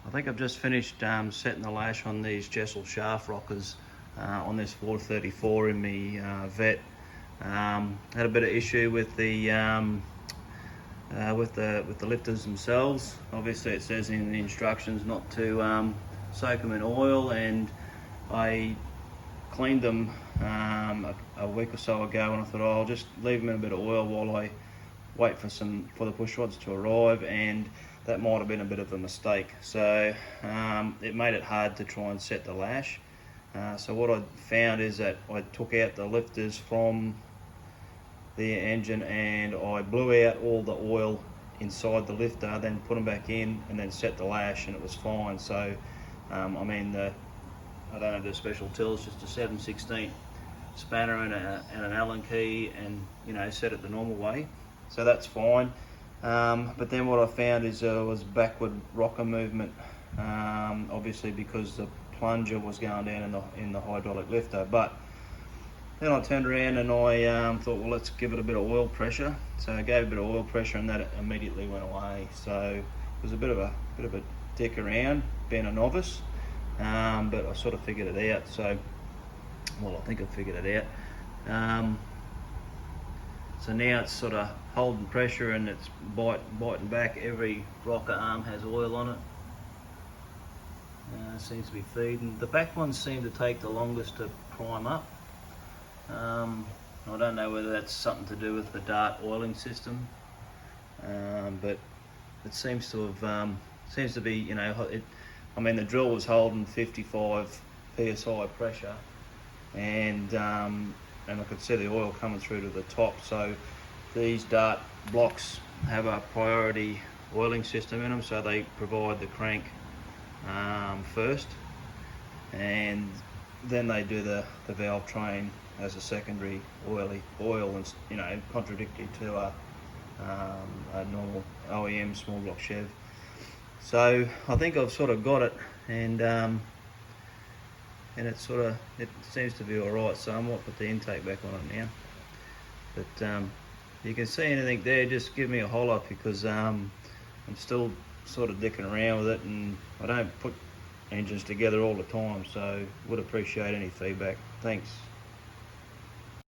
I think I've just finished setting the lash on these Jesel shaft rockers on this 434 in me Vette. Had a bit of issue with the lifters themselves. Obviously it says in the instructions not to soak them in oil, and I cleaned them a week or so ago, and I thought, oh, I'll just leave them in a bit of oil while I wait for the push rods to arrive, and that might have been a bit of a mistake. So it made it hard to try and set the lash. So what I found is that I took out the lifters from the engine and I blew out all the oil inside the lifter, then put them back in and then set the lash, and it was fine. So I mean, I don't have the special tools, just a 7/16 spanner and an Allen key, and set it the normal way. So that's fine. But then what I found is was backward rocker movement, obviously because the plunger was going down in the hydraulic lifter. But then I turned around and I thought, well, let's give it a bit of oil pressure. So I gave a bit of oil pressure, and that immediately went away. So it was a bit of a dick around, being a novice, but I sort of figured it out. So, well, I think I figured it out. So now it's sort of holding pressure and it's biting back. Every rocker arm has oil on it. Seems to be feeding. The back ones seem to take the longest to prime up. I don't know whether that's something to do with the dart oiling system, but it seems to be, I mean, the drill was holding 55 psi pressure, and I could see the oil coming through to the top. So these dart blocks have a priority oiling system in them, so they provide the crank first, and then they do the valve train as a secondary oil, and contradictory to a normal OEM small block Chev. So I think I've sort of got it, and it seems to be all right. So I might put the intake back on it now. But you can see anything there, just give me a holler, because I'm still sort of dicking around with it, and I don't put engines together all the time, so would appreciate any feedback. Thanks.